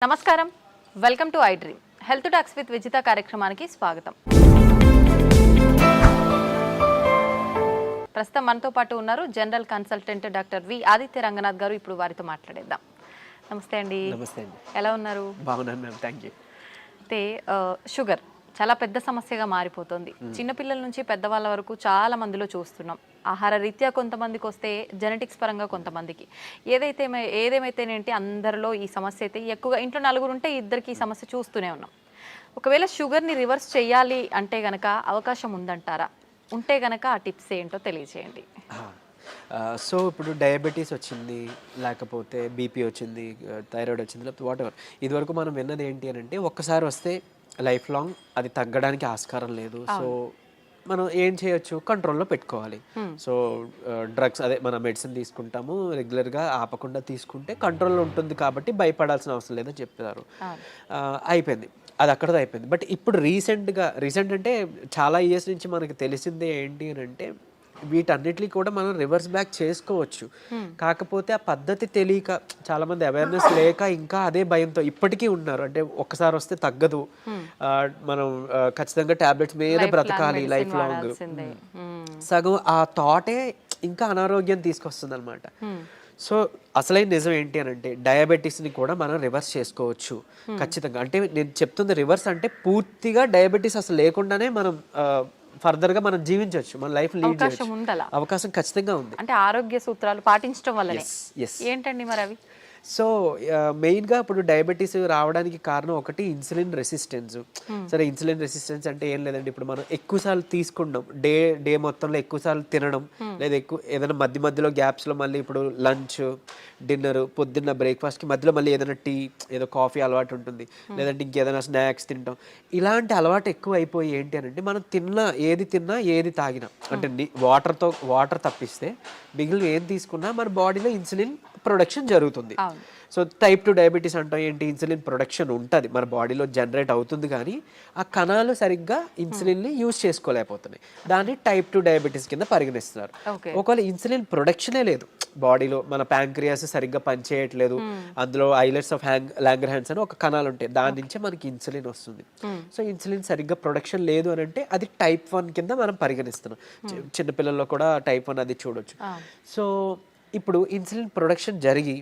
నమస్కారం, welcome to I dream health talks with Vijitha కార్యక్రమానికి స్వాగతం. ప్రస్తుతం మనతో పాటు ఉన్నారు general consultant doctor V Aditya Ranganath గారు. ఇప్పుడు వారితో మాట్లాడేద్దాం. నమస్తే అండి. నమస్తే అండి. ఎలా ఉన్నారు? బాగున్నాను మ్యామ్, థ్యాంక్ యూ. అయితే షుగర్ చాలా పెద్ద సమస్యగా మారిపోతుంది. చిన్నపిల్లల నుంచి పెద్దవాళ్ళ వరకు చాలా మందిలో చూస్తున్నాం. ఆహార రీత్యా కొంతమందికి వస్తే, జెనెటిక్స్ పరంగా కొంతమందికి, ఏదేమైతేనేంటి అందరిలో ఈ సమస్య అయితే ఎక్కువగా. ఇంట్లో నలుగురు ఉంటే ఇద్దరికి ఈ సమస్య చూస్తూనే ఉన్నాం. ఒకవేళ షుగర్ని రివర్స్ చేయాలి అంటే గనక అవకాశం ఉందంటారా? ఉంటే గనక ఆ టిప్స్ ఏంటో తెలియజేయండి. సో ఇప్పుడు డయాబెటీస్ వచ్చింది, లేకపోతే బీపీ వచ్చింది, థైరాయిడ్ వచ్చింది, లేకపోతే వాట్ ఎవర్, ఇదివరకు మనం విన్నది ఏంటి అని అంటే ఒక్కసారి వస్తే లైఫ్ లాంగ్ అది తగ్గడానికి ఆస్కారం లేదు. సో మనం ఏం చేయొచ్చు, కంట్రోల్లో పెట్టుకోవాలి. సో డ్రగ్స్, అదే మన మెడిసిన్ తీసుకుంటాము రెగ్యులర్గా, ఆపకుండా తీసుకుంటే కంట్రోల్లో ఉంటుంది కాబట్టి భయపడాల్సిన అవసరం లేదని చెప్తారు. అయిపోయింది, అది అక్కడతో అయిపోయింది. బట్ ఇప్పుడు రీసెంట్ అంటే చాలా ఇయర్స్ నుంచి మనకి తెలిసిందే ఏంటి అని అంటే వీటన్నిటిని కూడా మనం రివర్స్ బ్యాక్ చేసుకోవచ్చు. కాకపోతే ఆ పద్ధతి తెలియక, చాలా మంది అవేర్నెస్ లేక ఇంకా అదే భయంతో ఇప్పటికీ ఉన్నారు. అంటే ఒక్కసారి వస్తే తగ్గదు, మనం ఖచ్చితంగా టాబ్లెట్స్ మీద బ్రతకాలి లైఫ్ లాంగ్. సగం ఆ థాటే ఇంకా అనారోగ్యం తీసుకొస్తుంది అనమాట. సో అసలైన నిజం ఏంటి అని అంటే డయాబెటీస్ని కూడా మనం రివర్స్ చేసుకోవచ్చు ఖచ్చితంగా. అంటే నేను చెప్తుంది రివర్స్ అంటే పూర్తిగా డయాబెటీస్ అసలు లేకుండానే మనం ఫర్దర్గా మనం జీవించవచ్చు, మన లైఫ్ లీడ్ చేయొచ్చు. అవకాశం ఖచ్చితంగా ఉంది. అంటే ఆరోగ్య సూత్రాలు పాటించడం వల్లనే. ఏంటండి మరి అవి? సో మెయిన్గా ఇప్పుడు డయాబెటీస్ రావడానికి కారణం ఒకటి ఇన్సులిన్ రెసిస్టెన్స్. సరే, ఇన్సులిన్ రెసిస్టెన్స్ అంటే ఏం లేదండి, ఇప్పుడు మనం ఎక్కువసార్లు తీసుకుంటాం, డే మొత్తంలో ఎక్కువసార్లు తినడం, లేదా ఏదైనా మధ్యలో గ్యాప్స్లో మళ్ళీ ఇప్పుడు లంచ్, డిన్నర్, పొద్దున్న బ్రేక్ఫాస్ట్కి మధ్యలో మళ్ళీ ఏదైనా టీ, ఏదో కాఫీ అలవాటు ఉంటుంది, లేదంటే ఇంకేదైనా స్నాక్స్ తింటాం. ఇలాంటి అలవాటు ఎక్కువ అయిపోయి ఏంటి అని అంటే మనం ఏది తిన్నా ఏది తాగినా, అంటే వాటర్ తప్పిస్తే మిగిలిన ఏం తీసుకున్నా మన బాడీలో ఇన్సులిన్ ప్రొడక్షన్ జరుగుతుంది. సో టైప్ 2 డయాబెటీస్ అంటాం ఏంటి, ఇన్సులిన్ ప్రొడక్షన్ ఉంటుంది మన బాడీలో, జనరేట్ అవుతుంది, కానీ ఆ కణాలు సరిగ్గా ఇన్సులిన్ని యూజ్ చేసుకోలేకపోతున్నాయి. దాన్ని టైప్ 2 డయాబెటీస్ కింద పరిగణిస్తున్నారు. ఒకవేళ ఇన్సులిన్ ప్రొడక్షనే లేదు బాడీలో, మన ప్యాంక్రియాస్ సరిగ్గా పనిచేయట్లేదు, అందులో ఐలెట్స్ ఆఫ్ లాంగర్హాన్స్ అని ఒక కణాలు ఉంటాయి, దాని నుంచే మనకి ఇన్సులిన్ వస్తుంది. సో ఇన్సులిన్ సరిగ్గా ప్రొడక్షన్ లేదు అని అంటే అది టైప్ 1 కింద మనం పరిగణిస్తున్నాం. చిన్నపిల్లల్లో కూడా టైప్ 1 అది చూడొచ్చు. సో ఇప్పుడు ఇన్సులిన్ ప్రొడక్షన్ జరిగి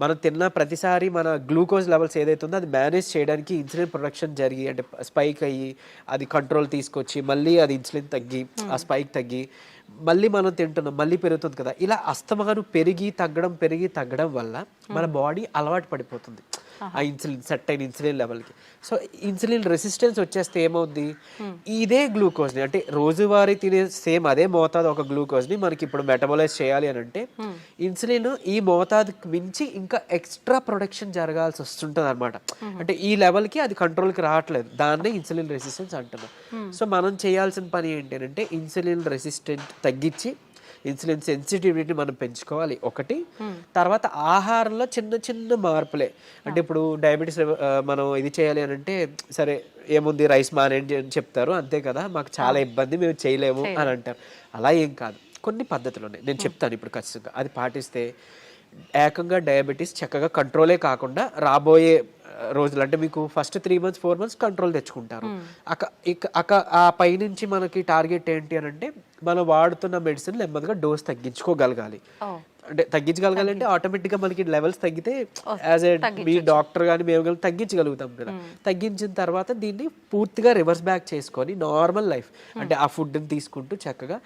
మనం తిన్న ప్రతిసారి మన గ్లూకోజ్ లెవెల్స్ ఏదైతే ఉందో అది మేనేజ్ చేయడానికి ఇన్సులిన్ ప్రొడక్షన్ జరిగి, అంటే స్పైక్ అయ్యి అది కంట్రోల్ తీసుకొచ్చి మళ్ళీ అది ఇన్సులిన్ తగ్గి ఆ స్పైక్ తగ్గి మళ్ళీ మనం తింటున్నాం, మళ్ళీ పెరుగుతుంది కదా. ఇలా అస్తమాను పెరిగి తగ్గడం వల్ల మన బాడీ అలవాటు పడిపోతుంది ఆ సెట్ అయిన ఇన్సులిన్ లెవెల్కి. సో ఇన్సులిన్ రెసిస్టెన్స్ వచ్చేస్తే ఏమవుద్ది, ఇదే గ్లూకోజ్ని, అంటే రోజువారీ తినే సేమ్ అదే మోతాదు ఒక గ్లూకోజ్ని మనకి ఇప్పుడు మెటబలైజ్ చేయాలి అని అంటే ఇన్సులిన్ ఈ మోతాదుకి మించి ఇంకా ఎక్స్ట్రా ప్రొడక్షన్ జరగాల్సి వస్తుంటుంది అనమాట. అంటే ఈ లెవెల్కి అది కంట్రోల్కి రావట్లేదు, దాన్నే ఇన్సులిన్ రెసిస్టెన్స్ అంటున్నాం. సో మనం చేయాల్సిన పని ఏంటి అంటే ఇన్సులిన్ రెసిస్టెంట్ తగ్గించి ఇన్సులిన్ సెన్సిటివిటీ మనం పెంచుకోవాలి ఒకటి. తర్వాత ఆహారంలో చిన్న మార్పులే, అంటే ఇప్పుడు డయాబెటీస్ మనం ఇది చేయాలి అని అంటే సరే ఏముంది రైస్ మానేయండి అని చెప్తారు, అంతే కదా, మాకు చాలా ఇబ్బంది, మేము చేయలేము అని అంటారు. అలా ఏం కాదు, కొన్ని పద్ధతులు ఉన్నాయి, నేను చెప్తాను ఇప్పుడు ఖచ్చితంగా. అది పాటిస్తే ఏకంగా డయాబెటీస్ చక్కగా కంట్రోలే కాకుండా రాబోయే రోజులు, అంటే మీకు ఫస్ట్ 3 months 4 months కంట్రోల్ తెచ్చుకుంటారు. ఆ పైనుంచి మనకి టార్గెట్ ఏంటి అని అంటే మనం వాడుతున్న మెడిసిన్ నెమ్మదిగా డోస్ తగ్గించుకోగలగాలి. అంటే తగ్గించగలగాలి అంటే ఆటోమేటిక్గా మనకి లెవెల్స్ తగ్గితే యాజ్ ఏ మీ డాక్టర్ కానీ మేము కానీ తగ్గించగలుగుతాం కదా. తగ్గించిన తర్వాత దీన్ని పూర్తిగా రివర్స్ బ్యాక్ చేసుకొని నార్మల్ లైఫ్, అంటే ఆ ఫుడ్ని తీసుకుంటూ చక్కగా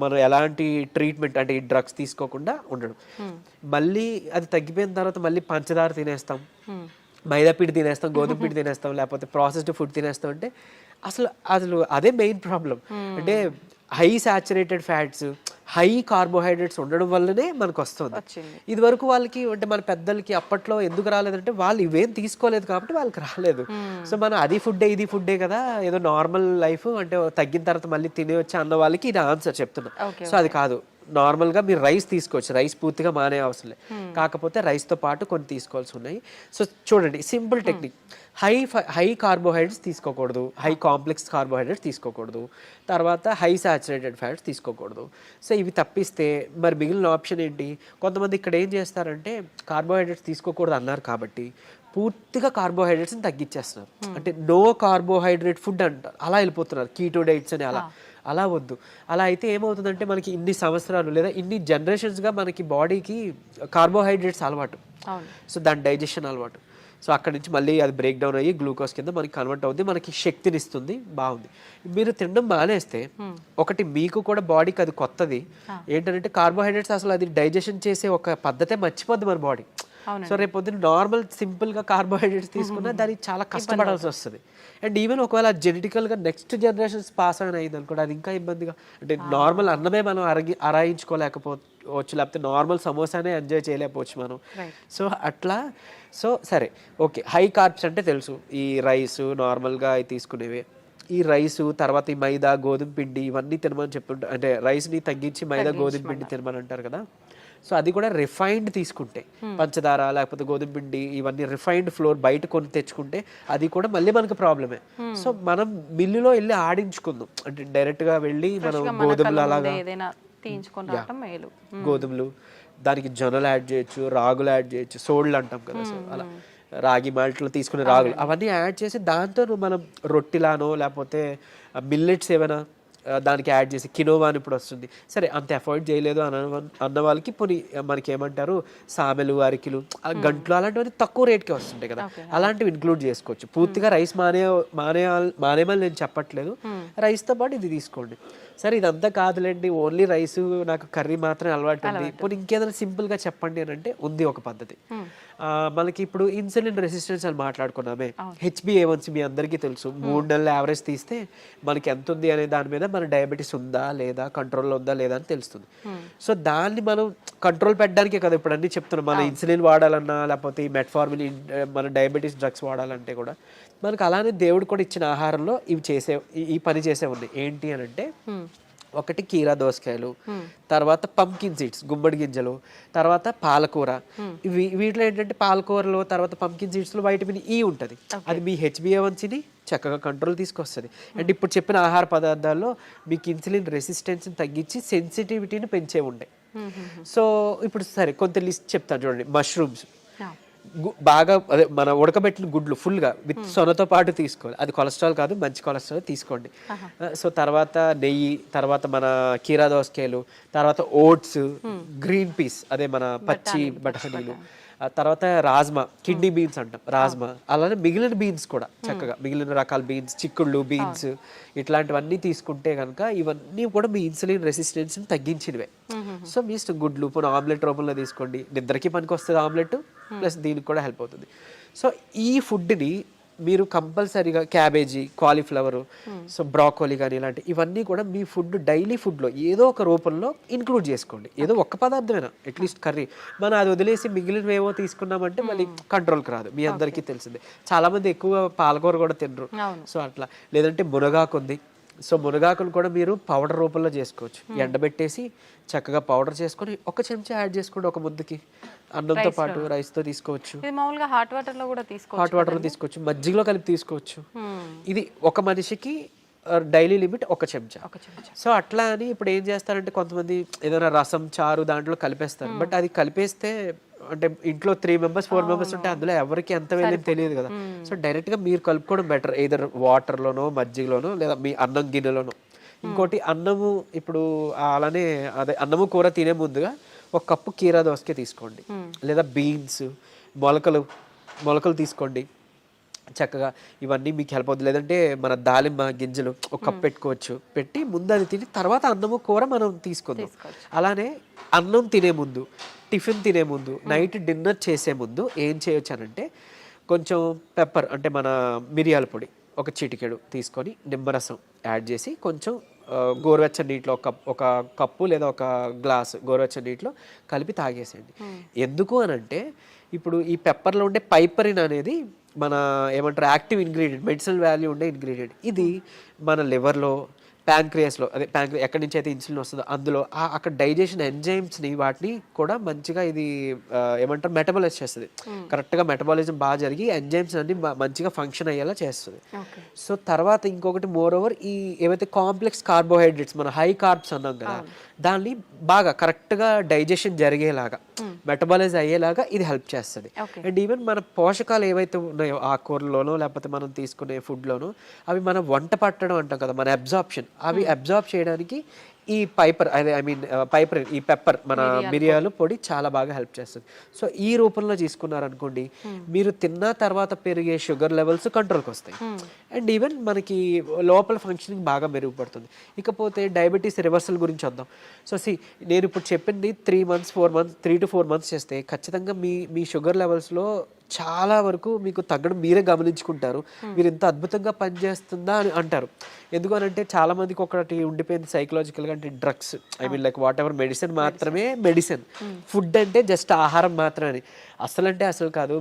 మనం ఎలాంటి ట్రీట్మెంట్, అంటే ఈ డ్రగ్స్ తీసుకోకుండా ఉండడం. మళ్ళీ అది తగ్గిపోయిన తర్వాత మళ్ళీ పంచదార తినేస్తాం, మైదా పిండి తినేస్తాం, గోధుమ పిండి తినేస్తాం, లేకపోతే ప్రాసెస్డ్ ఫుడ్ తినేస్తాం. అంటే అసలు అదే మెయిన్ ప్రాబ్లం. అంటే high saturated fats, high carbohydrates ఉండడం వల్లనే మనకు వస్తుంది. ఇది వరకు వాళ్ళకి, అంటే మన పెద్దలకి అప్పట్లో ఎందుకు రాలేదంటే వాళ్ళు ఇవేం తీసుకోలేదు కాబట్టి వాళ్ళకి రాలేదు. సో మనం అది ఫుడ్డే ఇది ఫుడ్డే కదా, ఏదో నార్మల్ లైఫ్, అంటే తగ్గిన తర్వాత మళ్ళీ తినేయొచ్చు అన్న వాళ్ళకి ఇది ఆన్సర్ చెప్తున్నా. సో అది కాదు, నార్మల్గా మీరు రైస్ తీసుకోవచ్చు, రైస్ పూర్తిగా మానే అవసరం లేదు, కాకపోతే రైస్తో పాటు కొన్ని తీసుకోవాల్సి ఉన్నాయి. సో చూడండి, సింపుల్ టెక్నిక్, హై కార్బోహైడ్రేట్స్ తీసుకోకూడదు, హై కాంప్లెక్స్ కార్బోహైడ్రేట్స్ తీసుకోకూడదు, తర్వాత హై సాచురేటెడ్ ఫ్యాట్స్ తీసుకోకూడదు. సో ఇవి తప్పిస్తే మరి మిగిలిన ఆప్షన్ ఏంటి? కొంతమంది ఇక్కడ ఏం చేస్తారంటే కార్బోహైడ్రేట్స్ తీసుకోకూడదు అన్నారు కాబట్టి పూర్తిగా కార్బోహైడ్రేట్స్ని తగ్గించేస్తున్నారు. అంటే నో కార్బోహైడ్రేట్ ఫుడ్ అంటారు, అలా వెళ్ళిపోతున్నారు. కీటో డైట్స్ అని అలా వద్దు. అలా అయితే ఏమవుతుందంటే మనకి ఇన్ని సంవత్సరాలు లేదా ఇన్ని జనరేషన్స్గా మనకి బాడీకి కార్బోహైడ్రేట్స్ అలవాటు, సో దాని డైజెషన్ అలవాటు. సో అక్కడి నుంచి మళ్ళీ అది బ్రేక్ డౌన్ అయ్యి గ్లూకోజ్ కింద మనకి కన్వర్ట్ అవుతుంది, మనకి శక్తిని ఇస్తుంది, బాగుంది. మీరు తినడం మానేస్తే ఒకటి మీకు కూడా బాడీకి అది కొత్తది ఏంటంటే కార్బోహైడ్రేట్స్ అసలు అది డైజెషన్ చేసే ఒక పద్ధతే మర్చిపోద్ది మన బాడీ. సో రేపు పొద్దున్న నార్మల్ సింపుల్గా కార్బోహైడ్రేట్స్ తీసుకున్నా దానికి చాలా కష్టపడాల్సి వస్తుంది. అండ్ ఈవెన్ ఒకవేళ జెనెటికల్గా నెక్స్ట్ జనరేషన్స్ పాస్ అయిన అయింది అనుకోండి, అది ఇంకా ఇబ్బందిగా. అంటే నార్మల్ అన్నమే మనం అరాయించుకోలేకపోవచ్చు, లేకపోతే నార్మల్ సమోసానే ఎంజాయ్ చేయలేకపోవచ్చు మనం. సో అట్లా సో సరే ఓకే, హై కార్బ్స్ అంటే తెలుసు, ఈ రైస్ నార్మల్గా అవి తీసుకునేవి. ఈ రైసు తర్వాత ఈ మైదా గోధుమ పిండి ఇవన్నీ తినమని చెప్తుంటారు, అంటే రైస్ని తగ్గించి మైదా గోధుమ పిండి తినమని అంటారు కదా. సో అది కూడా రిఫైన్డ్ తీసుకుంటే, పంచదార లేకపోతే గోధుమ పిండి ఇవన్నీ రిఫైన్డ్ ఫ్లోర్ బయట కొని తెచ్చుకుంటే అది కూడా మళ్ళీ మనకి ప్రాబ్లమే. సో మనం మిల్లులో వెళ్ళి ఆడించుకుందాం, అంటే డైరెక్ట్గా వెళ్ళి మనం గోధుమలు అలాగా గోధుమలు, దానికి జొన్నలు యాడ్ చేయొచ్చు, రాగులు యాడ్ చేయొచ్చు, సోళ్ళు అంటాం కదా, సో అలా రాగి మాల్ట్లో తీసుకునే రాగులు అవన్నీ యాడ్ చేసి దాంతో మనం రొట్టిలానో లేకపోతే మిల్లెట్స్ ఏమైనా దానికి యాడ్ చేసి, కినోవా అని ఇప్పుడు వస్తుంది, సరే అంత అఫోర్డ్ చేయలేదు అన్న వాళ్ళకి పోనీ మనకి ఏమంటారు సామెలు, అరికిలు, గంట్లు అలాంటివన్నీ తక్కువ రేట్కే వస్తుంటాయి కదా, అలాంటివి ఇంక్లూడ్ చేసుకోవచ్చు. పూర్తిగా రైస్ మానేమని నేను చెప్పట్లేదు, రైస్తో పాటు ఇది తీసుకోండి. సరే ఇదంతా కాదులేండి, ఓన్లీ రైస్ నాకు కర్రీ మాత్రమే అలవాటు ఉంది, ఇప్పుడు ఇంకేదైనా సింపుల్గా చెప్పండి అని అంటే ఉంది ఒక పద్ధతి. మనకి ఇప్పుడు ఇన్సులిన్ రెసిస్టెన్స్ అని మాట్లాడుకున్నామే, HbA1c మీ అందరికీ తెలుసు. 3 నెలల యావరేజ్ తీస్తే మనకి ఎంత ఉంది అనే దాని మీద మన డయాబెటీస్ ఉందా లేదా, కంట్రోల్లో ఉందా లేదా అని తెలుస్తుంది. సో దాన్ని మనం కంట్రోల్ పెట్టడానికే కదా ఇప్పుడు అన్నీ చెప్తున్నాం. మన ఇన్సులిన్ వాడాలన్నా లేకపోతే ఈ మెట్ఫార్మిన్ మన డయాబెటీస్ డ్రగ్స్ వాడాలంటే కూడా మనకు అలానే దేవుడు కూడా ఇచ్చిన ఆహారంలో ఈ పని చేసే ఉన్నాయి. ఏంటి అని అంటే ఒకటి కీరా దోసకాయలు, తర్వాత పంకిన్ సీడ్స్ గుమ్మడి గింజలు, తర్వాత పాలకూర. వీటిలో ఏంటంటే పాలకూరలో తర్వాత పంకిన్ సీడ్స్లో వైటమిన్ E ఉంటుంది, అది మీ HbA1cని చక్కగా కంట్రోల్ తీసుకొస్తుంది. అండ్ ఇప్పుడు చెప్పిన ఆహార పదార్థాల్లో మీకు ఇన్సులిన్ రెసిస్టెన్స్ని తగ్గించి సెన్సిటివిటీని పెంచే ఉంటాయి. సో ఇప్పుడు సరే కొంత లిస్ట్ చెప్తాను చూడండి. మష్రూమ్స్ బాగా అదే మన ఉడకబెట్టిన గుడ్లు ఫుల్గా విత్ సొనతో పాటు తీసుకోవాలి, అది కొలెస్ట్రాల్ కాదు, మంచి కొలెస్ట్రాల్ తీసుకోండి. సో తర్వాత నెయ్యి, తర్వాత మన కీరా దోసకాయలు, తర్వాత ఓట్స్, గ్రీన్ పీస్ అదే మన పచ్చి బఠానీలు, తర్వాత రాజ్మా, కిడ్నీ బీన్స్ అంటాం రాజ్మా, అలానే మిగిలిన బీన్స్ కూడా చక్కగా మిగిలిన రకాల బీన్స్, చిక్కుళ్ళు బీన్స్ ఇట్లాంటివన్నీ తీసుకుంటే కనుక ఇవన్నీ కూడా మీ ఇన్సులిన్ రెసిస్టెన్స్ని తగ్గించినవే. సో మీ ఇష్టం, గుడ్లు ఇప్పుడు ఆమ్లెట్ రూపంలో తీసుకోండి, నిద్రకి పనికి వస్తుంది ఆమ్లెట్, ప్లస్ దీనికి కూడా హెల్ప్ అవుతుంది. సో ఈ ఫుడ్ని మీరు కంపల్సరీగా క్యాబేజీ, కాలీఫ్లవర్, సో బ్రాకోలీ కానీ ఇలాంటి ఇవన్నీ కూడా మీ ఫుడ్ డైలీ ఫుడ్లో ఏదో ఒక రూపంలో ఇంక్లూడ్ చేసుకోండి. ఏదో ఒక్క పదార్థమైనా అట్లీస్ట్ కర్రీ, మనం అది వదిలేసి మిగిలినవి ఏవో తీసుకున్నామంటే మళ్ళీ కంట్రోల్కి రాదు. మీ అందరికీ తెలిసిందే, చాలామంది ఎక్కువ పాలకూర కూడా తినరు. సో అట్లా, లేదంటే మునగాకు ఉంది, సో మునగాకును కూడా మీరు పౌడర్ రూపంలో చేసుకోవచ్చు. ఎండబెట్టేసి చక్కగా పౌడర్ చేసుకొని ఒక చెంచా యాడ్ చేసుకోండి ఒక ముద్దకి, అన్నంతో పాటు రైస్తో తీసుకోవచ్చు. హాట్ వాటర్లో తీసుకోవచ్చు, మజ్జిగలో కలిపి తీసుకోవచ్చు. ఇది ఒక మనిషికి డైలీ లిమిట్ ఒక చెంచా. సో అట్లా అని ఇప్పుడు ఏం చేస్తారంటే కొంతమంది ఏదైనా రసం, చారు దాంట్లో కలిపేస్తారు. బట్ అది కలిపేస్తే అంటే ఇంట్లో 3 members 4 members ఉంటే అందులో ఎవరికి ఎంత వేయలేని తెలియదు కదా. సో డైరెక్ట్గా మీరు కలుపుకోవడం బెటర్, ఏదర్ వాటర్లోనో మజ్జిగలోనో లేదా మీ అన్నం గిన్నెలోనో. ఇంకోటి అన్నము, ఇప్పుడు అలానే అదే అన్నము కూర తినే ముందుగా 1 కప్పు కీరా దోసకాయ తీసుకోండి, లేదా బీన్స్, మొలకలు తీసుకోండి చక్కగా. ఇవన్నీ మీకు హెల్ప్ అవుతుంది. లేదంటే మన దాలిమ్మ గింజలు 1 కప్ పెట్టుకోవచ్చు, పెట్టి ముందు అది తిని తర్వాత అన్నము కూర మనం తీసుకుందాం. అలానే అన్నం తినే ముందు, టిఫిన్ తినే ముందు, నైట్ డిన్నర్ చేసే ముందు ఏం చేయొచ్చు అనంటే కొంచెం పెప్పర్ అంటే మన మిరియాల పొడి 1 చిటికెడు తీసుకొని నిమ్మరసం యాడ్ చేసి కొంచెం గోరువెచ్చని నీటిలో ఒక కప్పు లేదా 1 గ్లాసు గోరువెచ్చని నీటిలో కలిపి తాగేసేయండి. ఎందుకు అనంటే ఇప్పుడు ఈ పెప్పర్లో ఉండే పైపరిన్ అనేది మన ఏమంటారు యాక్టివ్ ఇంగ్రీడియంట్, మెడిసినల్ వాల్యూ ఉండే ఇంగ్రీడియంట్. ఇది మన లివర్లో, ప్యాంక్రియాస్లో, అదే ఎక్కడి నుంచి అయితే ఇన్సులిన్ వస్తుందో అందులో అక్కడ డైజెషన్ ఎంజైమ్స్ని వాటిని కూడా మంచిగా ఇది ఏమంటారు మెటబాలైజ్ చేస్తుంది. కరెక్ట్గా మెటబాలిజం బాగా జరిగి ఎంజైమ్స్ అన్ని మంచిగా ఫంక్షన్ అయ్యేలా చేస్తుంది. సో తర్వాత ఇంకొకటి మోర్ ఓవర్ ఈ ఏవైతే కాంప్లెక్స్ కార్బోహైడ్రేట్స్ మన హై కార్బ్స్ అన్నాం కదా, దాన్ని బాగా కరెక్ట్గా డైజెషన్ జరిగేలాగా మెటబాలైజ్ అయ్యేలాగా ఇది హెల్ప్ చేస్తుంది. Okay. అండ్ ఈవెన్ మన పోషకాలు ఏవైతే ఉన్నాయో ఆకుకూరలోనో లేకపోతే మనం తీసుకునే ఫుడ్లోనో అవి మనం వంట పట్టడం అంటాం కదా, మన అబ్జార్ప్షన్, అవి అబ్జార్బ్ చేయడానికి ఈ పైపర్ అదే ఐ మీన్ పైపర్ ఈ పెప్పర్ మన మిరియాలు పొడి చాలా బాగా హెల్ప్ చేస్తుంది. సో ఈ రూపంలో తీసుకున్నారనుకోండి, మీరు తిన్న తర్వాత పెరిగే షుగర్ లెవెల్స్ కంట్రోల్కి వస్తాయి. అండ్ ఈవెన్ మనకి లోపల ఫంక్షనింగ్ బాగా మెరుగుపడుతుంది. ఇకపోతే డయాబెటీస్ రివర్సల్ గురించి వద్దాం. సో నేను ఇప్పుడు చెప్పింది 3 months 4 months 3 to 4 months చేస్తే ఖచ్చితంగా మీ షుగర్ లెవెల్స్లో చాలా వరకు మీకు తగ్గడం మీరే గమనించుకుంటారు. మీరు ఇంత అద్భుతంగా పనిచేస్తుందా అని అంటారు. ఎందుకనంటే చాలా మందికి ఒకటి ఉండిపోయింది సైకలాజికల్గా, అంటే drugs I mean like what ever medicine మాత్రమే మెడిసిన్, ఫుడ్ అంటే జస్ట్ ఆహారం మాత్రమే. అసలు కాదు.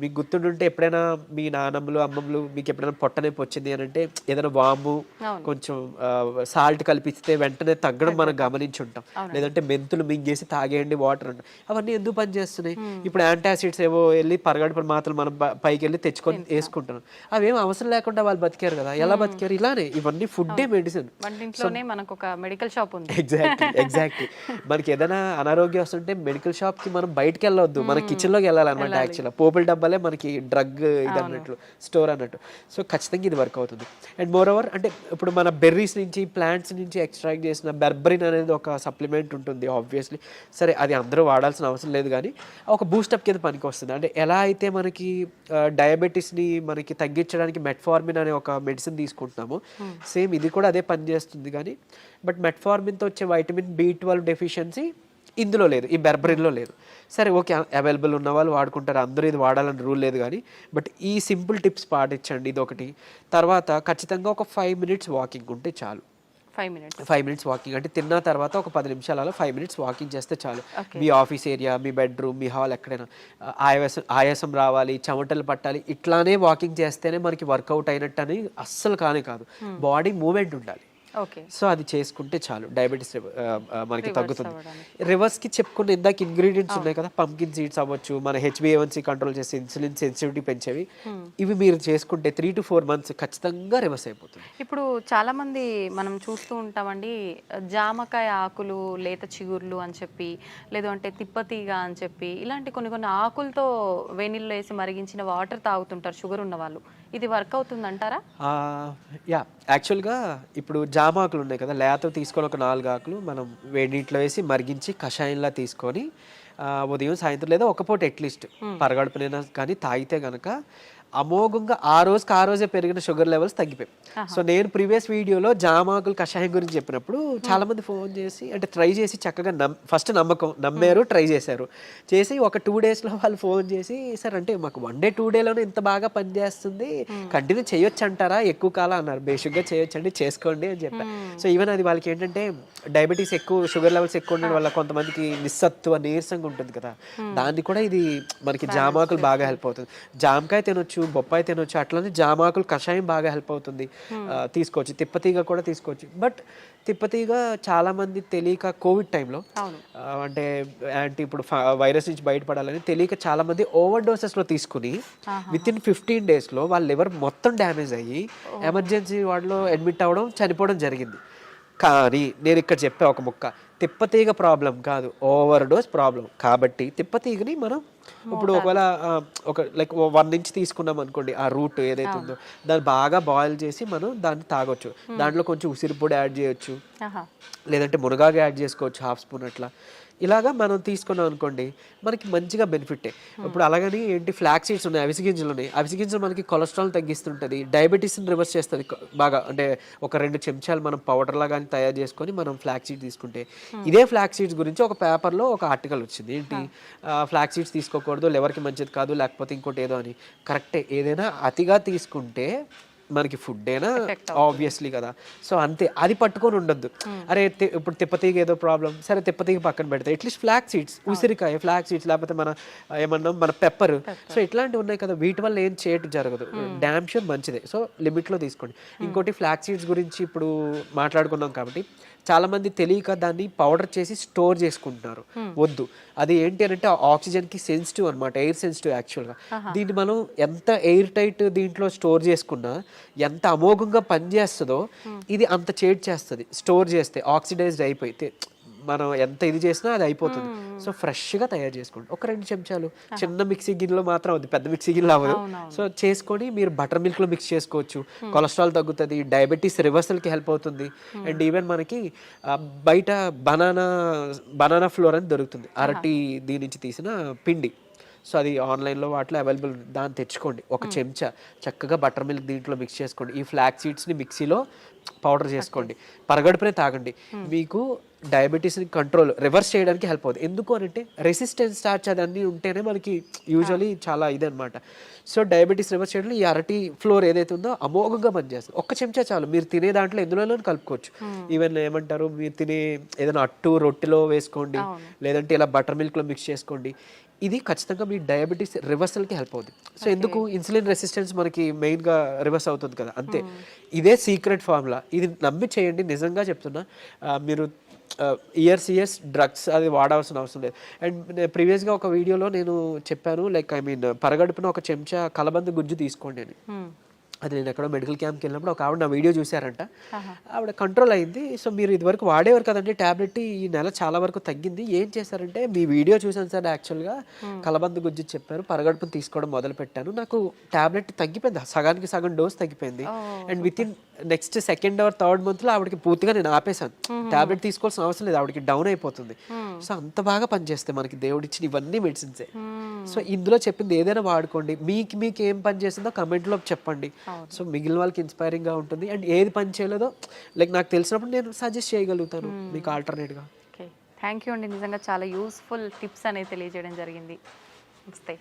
మీకు గుర్తుంటుంటే ఎప్పుడైనా మీ నాన్నమ్మలు అమ్మమ్మలు మీకు ఎప్పుడైనా పొట్ట నొప్పి వచ్చింది అని అంటే ఏదైనా వాము కొంచెం సాల్ట్ కలిపిస్తే వెంటనే తగ్గడం మనం గమనించి ఉంటాం. లేదంటే మెంతులు మింగేసి తాగేయండి వాటర్ అంటాం. అవన్నీ ఎందుకు పనిచేస్తున్నాయి? ఇప్పుడు యాంటాసిడ్స్ ఏవో వెళ్ళి పరగడుపుల మాత్రలు మనం పైకి వెళ్ళి తెచ్చుకొని వేసుకుంటున్నాం. అవేం అవసరం లేకుండా వాళ్ళు బతికారు కదా. ఎలా బతికారు? ఇలానే. ఇవన్నీ ఫుడ్డే మెడిసిన్. మనకు ఒక మెడికల్ షాప్ ఉంది. ఎగ్జాక్ట్లీ. మనకి ఏదైనా అనారోగ్యం వస్తుంటే మెడికల్ షాప్ కి మనం బయటకు వెళ్ళవద్దు, మన కిచెన్ లోకి వెళ్ళాలన్నమాట. యాక్చువల్గా పోపుల డబ్బాలే మనకి డ్రగ్ ఇది అన్నట్లు, స్టోర్ అన్నట్టు. సో ఖచ్చితంగా ఇది వర్క్ అవుతుంది. అండ్ మోర్ ఓవర్ అంటే ఇప్పుడు మన బెర్రీస్ నుంచి ప్లాంట్స్ నుంచి ఎక్స్ట్రాక్ట్ చేసిన బెర్బరిన్ అనేది ఒక సప్లిమెంట్ ఉంటుంది ఆబ్వియస్లీ. సరే అది అందరూ వాడాల్సిన అవసరం లేదు, కానీ ఒక బూస్టప్ కింద పనికి వస్తుంది. అంటే ఎలా అయితే మనకి డయాబెటీస్ని మనకి తగ్గించడానికి మెట్ఫార్మిన్ అనే ఒక మెడిసిన్ తీసుకుంటున్నాము, సేమ్ ఇది కూడా అదే పని చేస్తుంది. కానీ బట్ మెట్ఫార్మిన్తో వచ్చే వైటమిన్ B12 డెఫిషియన్సీ ఇందులో లేదు, ఈ బెర్బరిన్లో లేదు. సరే ఓకే, అవైలబుల్ ఉన్న వాళ్ళు వాడుకుంటారు, అందరూ ఇది వాడాలని రూల్ లేదు. కానీ బట్ ఈ సింపుల్ టిప్స్ పాటించండి, ఇది ఒకటి. తర్వాత ఖచ్చితంగా ఒక 5 minutes వాకింగ్ ఉంటే చాలు. 5 minutes వాకింగ్ అంటే తిన్న తర్వాత ఒక 10 నిమిషాలలో 5 minutes వాకింగ్ చేస్తే చాలు. మీ ఆఫీస్ ఏరియా, మీ బెడ్రూమ్, మీ హాల్, ఎక్కడైనా ఆయాసం రావాలి, చెమటలు పట్టాలి, ఇట్లానే వాకింగ్ చేస్తేనే మనకి వర్కౌట్ అయినట్టు అని అస్సలు కాదు. బాడీ మూమెంట్ ఉండాలి. సో అది చేసుకుంటే చాలు, డయాబెటీస్ మనకి తగ్గుతుంది. రివర్స్కి చెప్పుకున్న ఇందాక ఇంగ్రీడియంట్స్ ఉన్నాయి కదా, పంకిన్ సీడ్స్ అవ్వచ్చు, మన HbA1c కంట్రోల్ చేసి ఇన్సులిన్ సెన్సిటివిటీ పెంచేవి, ఇవి మీరు చేసుకుంటే 3 to 4 months ఖచ్చితంగా రివర్స్ అయిపోతుంది. ఇప్పుడు చాలా మంది మనం చూస్తూ ఉంటామండి, జామకాయ ఆకులు, లేత చిగుర్లు అని చెప్పి, లేదు అంటే తిప్పతీగ అని చెప్పి, ఇలాంటి కొన్ని ఆకులతో వేణిల్లో వేసి మరిగించిన వాటర్ తాగుతుంటారు షుగర్ ఉన్న వాళ్ళు. ఇది వర్క్ అవుతుంది అంటారా? యా, యాక్చువల్గా ఇప్పుడు జామ ఆకులు ఉన్నాయి కదా, లేత తీసుకొని ఒక 4 ఆకులు మనం వేడి నీటిలో వేసి మరిగించి కషాయంలా తీసుకొని ఉదయం సాయంత్రం లేదా ఒక పూట అట్లీస్ట్ పరగడుపునైనా కానీ తాగితే కనుక అమోఘంగా ఆ రోజే పెరిగిన షుగర్ లెవెల్స్ తగ్గిపోయాయి. సో నేను ప్రీవియస్ వీడియోలో జామాకులు కషాయం గురించి చెప్పినప్పుడు చాలా మంది ఫోన్ చేసి అంటే ట్రై చేసి చక్కగా ఫస్ట్ నమ్మారు, ట్రై చేశారు. చేసి ఒక 2 daysలో వాళ్ళు ఫోన్ చేసి, సార్ అంటే మాకు 1 day 2 dayలోనే ఇంత బాగా పనిచేస్తుంది, కంటిన్యూ చేయొచ్చు అంటారా, ఎక్కువ కాలం అన్నారు. బేసిక్గా చేయొచ్చండి, చేసుకోండి అని చెప్పారు. సో ఈవెన్ అది వాళ్ళకి ఏంటంటే డయాబెటీస్ ఎక్కువ, షుగర్ లెవెల్స్ ఎక్కువ ఉండడం వల్ల కొంతమందికి నిస్సత్తువ, నీరసంగా ఉంటుంది కదా, దాన్ని కూడా ఇది మనకి జామాకులు బాగా హెల్ప్ అవుతుంది. జామకాయ తినొచ్చు, బొప్పాయి తినొచ్చు, అట్లనే జామాకులు కషాయం బాగా హెల్ప్ అవుతుంది, తీసుకోవచ్చు. తిప్పతీగ కూడా తీసుకోవచ్చు. బట్ తిప్పతీగ చాలా మంది తెలియక కోవిడ్ టైంలో అంటే ఇప్పుడు వైరస్ నుంచి బయటపడాలని తెలియక చాలా మంది ఓవర్ డోసెస్లో తీసుకుని వితిన్ 15 daysలో వాళ్ళ లివర్ మొత్తం డ్యామేజ్ అయ్యి ఎమర్జెన్సీ వార్డులో అడ్మిట్ అవ్వడం, చనిపోవడం జరిగింది. కానీ నేను ఇక్కడ చెప్పే ఒక ముక్క, తిప్పతీగ ప్రాబ్లం కాదు, ఓవర్ డోస్ ప్రాబ్లం. కాబట్టి తిప్పతీగని మనం ఇప్పుడు ఒకవేళ ఒక లైక్ 1 inch తీసుకున్నాం అనుకోండి, ఆ రూట్ ఏదైతే ఉందో దాన్ని బాగా బాయిల్ చేసి మనం దాన్ని తాగొచ్చు. దాంట్లో కొంచెం ఉసిరి పొడి యాడ్ చేయొచ్చు, లేదంటే మునగాకు యాడ్ చేసుకోవచ్చు 1/2 spoon అట్లా. ఇలాగా మనం తీసుకున్నాం అనుకోండి మనకి మంచిగా బెనిఫిటే. ఇప్పుడు అలాగని ఏంటి ఫ్లాక్ సీడ్స్ ఉన్నాయి, అవిసె గింజలు ఉన్నాయి. అవిసె గింజలు మనకి కొలెస్ట్రాల్ తగ్గిస్తుంటుంది, డయాబెటీస్ని రివర్స్ చేస్తుంది బాగా. అంటే ఒక 2 చెంచాలు మనం పౌడర్లా కానీ తయారు చేసుకొని మనం ఫ్లాక్ సీడ్స్ తీసుకుంటే, ఇదే ఫ్లాక్ సీడ్స్ గురించి ఒక పేపర్లో ఒక ఆర్టికల్ వచ్చింది. ఏంటి, ఫ్లాక్ సీడ్స్ తీసుకోకూడదు, లివర్కి మంచిది కాదు, లేకపోతే ఇంకోటి ఏదో అని. కరెక్టే, ఏదైనా అతిగా తీసుకుంటే మనకి ఫుడ్ అయినా ఆబ్వియస్లీ కదా. సో అంతే, అది పట్టుకొని ఉండొద్దు. అరే ఇప్పుడు తిప్పతీగ ఏదో ప్రాబ్లం, సరే తిప్పతీగ పక్కన పెడితే అట్లీస్ట్ ఫ్లాక్ సీడ్స్, ఉసిరికాయ, ఫ్లాక్ సీడ్స్, లేకపోతే మన పెప్పర్, సో ఇట్లాంటివి ఉన్నాయి కదా, వీటి వల్ల ఏం చేయటం జరగదు, డ్యామ్ షూర్ మంచిదే. సో లిమిట్లో తీసుకోండి. ఇంకోటి ఫ్లాక్ సీడ్స్ గురించి ఇప్పుడు మాట్లాడుకున్నాం కాబట్టి చాలా మంది తెలియక దాన్ని పౌడర్ చేసి స్టోర్ చేసుకుంటున్నారు. వద్దు, అది ఏంటి అంటే ఆక్సిజన్కి సెన్సిటివ్ అనమాట, ఎయిర్ సెన్సిటివ్ యాక్చువల్గా. దీన్ని మనం ఎంత ఎయిర్ టైట్ దీంట్లో స్టోర్ చేసుకున్నా, ఎంత అమోఘంగా పనిచేస్తుందో ఇది అంత చేడ్ చేస్తుంది. స్టోర్ చేస్తే ఆక్సిడైజ్డ్ అయిపోతే మనం ఎంత ఇది చేసినా అది అయిపోతుంది. సో ఫ్రెష్గా తయారు చేసుకోండి. ఒక 2 చెంచాలు చిన్న మిక్సీ గిన్నెలో మాత్రం అవుతుంది, పెద్ద మిక్సీ గిన్నెలో అవ్వదు. సో చేసుకొని మీరు బటర్ మిల్క్లో మిక్స్ చేసుకోవచ్చు. కొలెస్ట్రాల్ తగ్గుతుంది, డయాబెటీస్ రివర్సల్కి హెల్ప్ అవుతుంది. అండ్ ఈవెన్ మనకి బయట బనానా ఫ్లోర్ అని దొరుకుతుంది, అరటి దీని నుంచి తీసిన పిండి. సో అది ఆన్లైన్లో వాటిలో అవైలబుల్ ఉంది, దాన్ని తెచ్చుకోండి. ఒక చెంచా చక్కగా బటర్ మిల్క్ దీంట్లో మిక్స్ చేసుకోండి. ఈ ఫ్లాక్ సీడ్స్ని మిక్సీలో పౌడర్ చేసుకోండి, పరగడుపునే తాగండి. మీకు డయాబెటీస్ని రివర్స్ చేయడానికి హెల్ప్ అవుతుంది. ఎందుకు అంటే రెసిస్టెన్స్ స్టార్చ్ అదన్నీ ఉంటేనే మనకి యూజువలీ చాలా ఇదనమాట. సో డయాబెటీస్ రివర్స్ చేయడంలో ఈ అరటి ఫ్లోర్ ఏదైతే ఉందో అమోఘంగా పనిచేస్తుంది. ఒక్క చెంచా చాలు, మీరు తినే దాంట్లో ఎందులోనూ కలుపుకోవచ్చు. ఈవెన్ ఏమంటారు, మీరు తినే ఏదైనా అట్టు రొట్టెలో వేసుకోండి, లేదంటే ఇలా బటర్ మిల్క్లో మిక్స్ చేసుకోండి. ఇది ఖచ్చితంగా మీ డయాబెటీస్ రివర్సల్కి హెల్ప్ అవుతుంది. సో ఎందుకు ఇన్సులిన్ రెసిస్టెన్స్ మనకి మెయిన్గా రివర్స్ అవుతుంది కదా, అంతే. ఇదే సీక్రెట్ ఫార్ములా, ఇది నమ్మి చేయండి. నిజంగా చెప్తున్నా, మీరు ఇయర్స్ డ్రగ్స్ అది వాడాల్సిన అవసరం లేదు. అండ్ ప్రీవియస్గా ఒక వీడియోలో నేను చెప్పాను, లైక్ పరగడుపున ఒక చెంచా కలబంద గుజ్జు తీసుకోండి అని. అది నేను ఎక్కడో మెడికల్ క్యాంప్కి వెళ్ళినప్పుడు ఒక ఆవిడ నా వీడియో చూసారంట, ఆవిడ కంట్రోల్ అయింది. సో మీరు ఇదివరకు వాడేవారు కదండి ట్యాబ్లెట్, ఈ నెల చాలా వరకు తగ్గింది. ఏం చేశారంటే, మీ వీడియో చూసాను సార్, యాక్చువల్గా కలబంద గుజ్జు చెప్పారు, పరగడుపును తీసుకోవడం మొదలు పెట్టాను, నాకు ట్యాబ్లెట్ తగ్గిపోయింది, సగానికి సగం డోస్ తగ్గిపోయింది. And with in next 2nd or 3rd monthలో ఆవిడకి పూర్తిగా నేను ఆపేశాను, ట్యాబ్లెట్ తీసుకోవాల్సిన అవసరం లేదు, ఆవిడకి డౌన్ అయిపోతుంది. సో అంత బాగా పనిచేస్తాయి మనకి దేవుడిచ్చిన ఇవన్నీ మెడిసిన్సే. సో ఇందులో చెప్పింది ఏదైనా వాడుకోండి. మీకు ఏం పని చేసిందో కమెంట్లో చెప్పండి. సో మిగిలిన వాళ్ళకి ఇన్స్పైరింగ్గా ఉంటుంది. అండ్ ఏది పని చేయలేదో లైక్ నాకు తెలిసినప్పుడు నేను సజెస్ట్ చేయగలుగుతాను మీకు ఆల్టర్నేట్గా. ఓకే, థ్యాంక్ యూ అండి, నిజంగా చాలా యూస్ఫుల్ టిప్స్ అనేది తెలియజేయడం జరిగింది. నమస్తే.